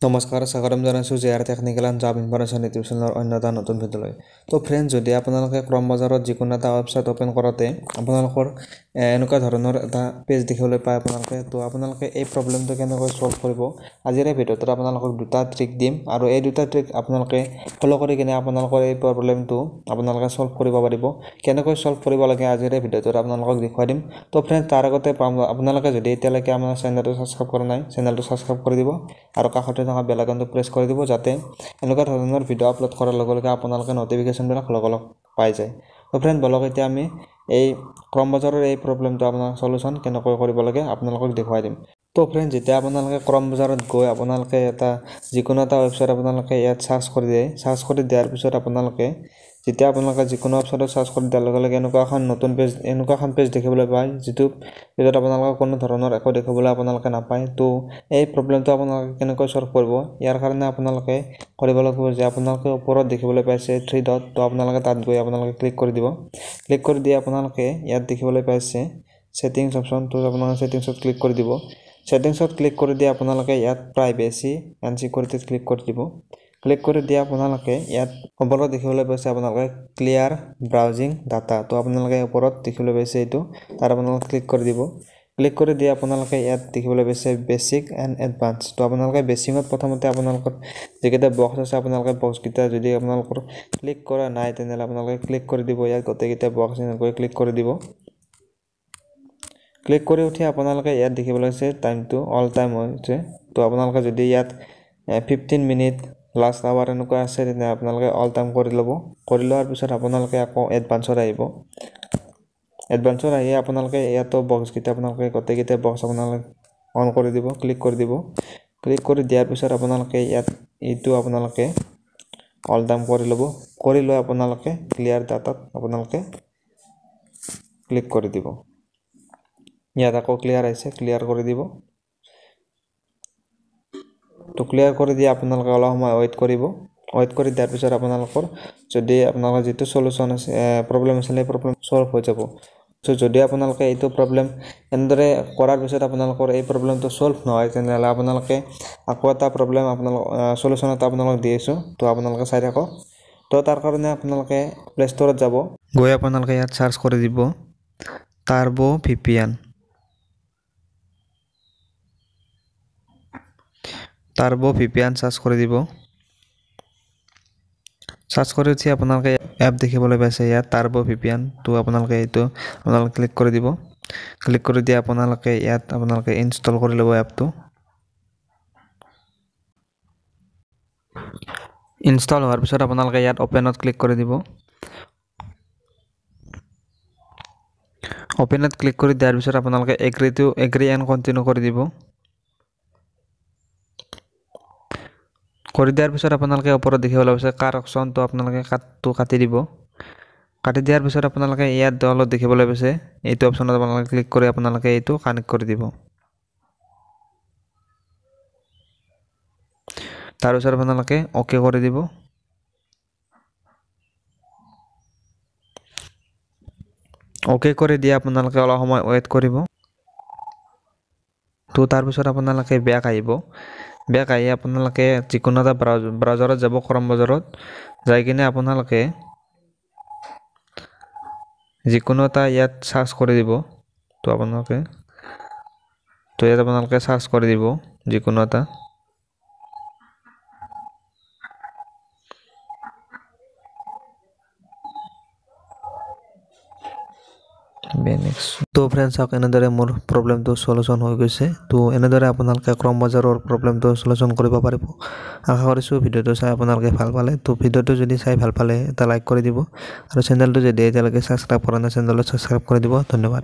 নমস্কাৰ স্বাগতম জনাইছোঁ JR technical and job information YouTube চেনেলৰ অন্য এটা নতুন ভিডিঅ'লৈ। তো ফ্ৰেণ্ড, যদি আপোনালোকে ক্ৰম বজাৰত যিকোনো এটা ৱেবছাইট অ'পেন কৰোঁতে আপোনালোকৰ এনেকুৱা ধৰণৰ এটা পেজ দেখিবলৈ পায় তো আপোনালোকে এই প্ৰব্লেমটো কেনেকৈ ছল্ভ কৰিব আজিৰ এই ভিডিঅ'টোত আপোনালোকক দুটা ট্ৰিক দিম আৰু এই দুটা ট্ৰিক আপোনালোকে ফ'ল' কৰি কিনে আপোনালোকৰ এই প্ৰব্লেমটো আপোনালোকে ছল্ভ কৰিব পাৰিব। কেনেকৈ ছল্ভ কৰিব লাগে আজিৰ এই ভিডিঅ'টোত আপোনালোকক দেখুৱাই দিম। তো ফ্ৰেণ্ড, তাৰ আগতে আপোনালোকে যদি এতিয়ালৈকে আমাৰ চেনেলটো ছাবস্ক্ৰাইব কৰা নাই, চেনেলটো ছাবস্ক্ৰাইব কৰি দিব আৰু কাষতে থকা বেল আইকনটো প্ৰেছ কৰি দিব, যাতে এনেকুৱা ধৰণৰ ভিডিঅ' আপলোড কৰাৰ লগে লগে আপোনালোকে নটিফিকেশ্যনবিলাক লগালগ পাই যায়। তো ফ্ৰেণ্ড, বলক এতিয়া আমি এই ক্ৰম বজাৰৰ এই প্ৰব্লেমটো আপোনাৰ সলিউশ্যন কেনেকৈ কৰিব লাগে আপোনালোকক দেখুৱাই দিম। তো ফ্ৰেণ্ড, যেতিয়া আপোনালোকে ক্ৰম বজাৰত গৈ আপোনালোকে যিকোনো এটা ৱেবছাইট আপোনালোকে ইয়াত চাৰ্চ কৰি দিয়ে। চাৰ্চ কৰি দিয়াৰ পিছত যেতিয়া আপোনালোকে যিকোনো ৱেবছাইটত চাৰ্চ কৰি দিয়াৰ লগে লগে এনেকুৱা এখন পেজ দেখিবলৈ পায়, যিটো পেজত আপোনালোকে কোনো ধৰণৰ একো দেখিবলৈ আপোনালোকে নাপায়। তো এই প্ৰব্লেমটো আপোনালোকে কেনেকৈ ছল্ভ কৰিব, ইয়াৰ কাৰণে আপোনালোকে কৰিব লাগিব যে আপোনালোকে ওপৰত দেখিবলৈ পাইছে 3 ডট, তো আপোনালোকে তাত গৈ আপোনালোকে ক্লিক কৰি দিব। ক্লিক কৰি দি আপোনালোকে ইয়াত দেখিবলৈ পাইছে ছেটিংছ অপশ্যন, তো আপোনালোকে ছেটিংছত ক্লিক কৰি দিব। ছেটিংছত ক্লিক কৰি দি আপোনালোকে ইয়াত প্ৰাইভেচি এণ্ড ছিকিউৰিটিত ক্লিক কৰি দিব। ক্লিক কৰি দি আপোনালোকে ইয়াত ওপৰত দেখিবলৈ পাইছে আপোনালোকে ক্লিয়াৰ ব্ৰাউজিং ডাটা, তো আপোনালোকে ওপৰত দেখিবলৈ পাইছে এইটো, তাত আপোনালোকে ক্লিক কৰি দিব। ক্লিক কৰি দি আপোনালোকে ইয়াত দেখিবলৈ পাইছে বেছিক এণ্ড এডভান্স, তো আপোনালোকে বেছিকত প্ৰথমতে আপোনালোকৰ যিকেইটা বক্স আছে আপোনালোকে বক্সকেইটা যদি আপোনালোকৰ ক্লিক কৰা নাই তেনেহ'লে আপোনালোকে ক্লিক কৰি দিব। ইয়াত গোটেইকেইটা বক্স এনেকৈ ক্লিক কৰি দিব। ক্লিক কৰি উঠি আপোনালোকে ইয়াত দেখিবলৈ পাইছে টাইমটো অল টাইম হৈছে, তো আপোনালোকে যদি ইয়াত 15 মিনিট লাষ্ট আৱাৰ এনেকুৱা আছে তেনে আপোনালোকে অল টাইম কৰি ল'ব। কৰি লোৱাৰ পিছত আপোনালোকে আকৌ এডভান্সত আহিব। এডভান্সত আহি আপোনালোকে ইয়াতো বক্সকেইটা আপোনালোকে গোটেইকেইটা বক্স আপোনালোকে অন কৰি দিব, ক্লিক কৰি দিব। ক্লিক কৰি দিয়াৰ পিছত আপোনালোকে ইয়াত এইটো আপোনালোকে অল টাইম কৰি ল'ব। কৰি লৈ আপোনালোকে ক্লিয়াৰ ডাটাত আপোনালোকে ক্লিক কৰি দিব। ইয়াত আকৌ ক্লিয়াৰ আহিছে, ক্লিয়াৰ কৰি দিব। তো ক্লিয়াৰ কৰি দি আপোনালোকে অলপ সময় ৱেইট কৰিব। ৱেইট কৰি দিয়াৰ পিছত আপোনালোকৰ যদি আপোনালোকৰ যিটো সলিউশ্যন আছে প্ৰব্লেম আছিলে প্ৰব্লেম ছল্ভ হৈ যাব। তো যদি আপোনালোকে এইটো প্ৰব্লেম এনেদৰে কৰাৰ পিছত আপোনালোকৰ এই প্ৰব্লেমটো ছল্ভ নহয় তেনেহ'লে আপোনালোকে আকৌ এটা প্ৰব্লেম সলিউশ্যন এটা আপোনালোকক দি আছোঁ, তো আপোনালোকে চাই থাকক। তো তাৰ কাৰণে আপোনালোকে প্লে ষ্ট'ৰত যাব, গৈ আপোনালোকে ইয়াত চাৰ্চ কৰি দিব turbo VPN। Turbo VPN search কৰি দিব। চাৰ্চ কৰি উঠি আপোনালোকে এপ দেখিবলৈ পাইছে ইয়াত টাৰ্বো VPN, তো আপোনালোকে ক্লিক কৰি দিব। ক্লিক কৰি দি আপোনালোকে ইয়াত ইনষ্টল কৰি ল'ব এপটো। ইনষ্টল হোৱাৰ পিছত আপোনালোকে ইয়াত অপেনত ক্লিক কৰি দিব। অপেনত ক্লিক কৰি দিয়াৰ পিছত আপোনালোকে এগ্ৰি এণ্ড কণ্টিনিউ কৰি দিব। কৰি দিয়াৰ পিছত আপোনালোকে ওপৰত দেখিবলৈ পাইছে কাৰ অপশ্যন, তো আপোনালোকে কাটি দিব। কাটি দিয়াৰ পিছত আপোনালোকে ইয়াত তলত দেখিবলৈ পাইছে এইটো অপশ্যনত আপোনালোকে ক্লিক কৰি আপোনালোকে এইটো কানেক্ট কৰি দিব। তাৰপিছত আপোনালোকে অ'কে কৰি দিব। অ'কে কৰি দি আপোনালোকে অলপ সময় ৱেইট কৰিব। তো তাৰপিছত আপোনালোকে বেক আহিব। বেক আহি আপোনালোকে যিকোনো এটা ব্ৰাউজাৰত যাব, ক্ৰম বজাৰত যাই কিনে আপোনালোকে যিকোনো এটা ইয়াত চাৰ্চ কৰি দিব। তো ইয়াত আপোনালোকে চাৰ্চ কৰি দিব যিকোনো এটা। তো ফ্ৰেণ্ডছ, চাওক এনেদৰে মোৰ প্ৰব্লেমটো সলিউশ্যন হৈ গৈছে। তো এনেদৰে আপোনালোকে ক্ৰম বজাৰৰ প্ৰব্লেমটো সলিউশ্যন কৰিব পাৰিব। আশা কৰিছোঁ ভিডিঅ'টো চাই আপোনালোকে ভাল পালে। তো ভিডিঅ'টো যদি চাই ভাল পালে এটা লাইক কৰি দিব আৰু চেনেলটো যদি এতিয়ালৈকে ছাবস্ক্ৰাইব কৰা নাই চেনেলটো ছাবস্ক্ৰাইব কৰি দিব। ধন্যবাদ।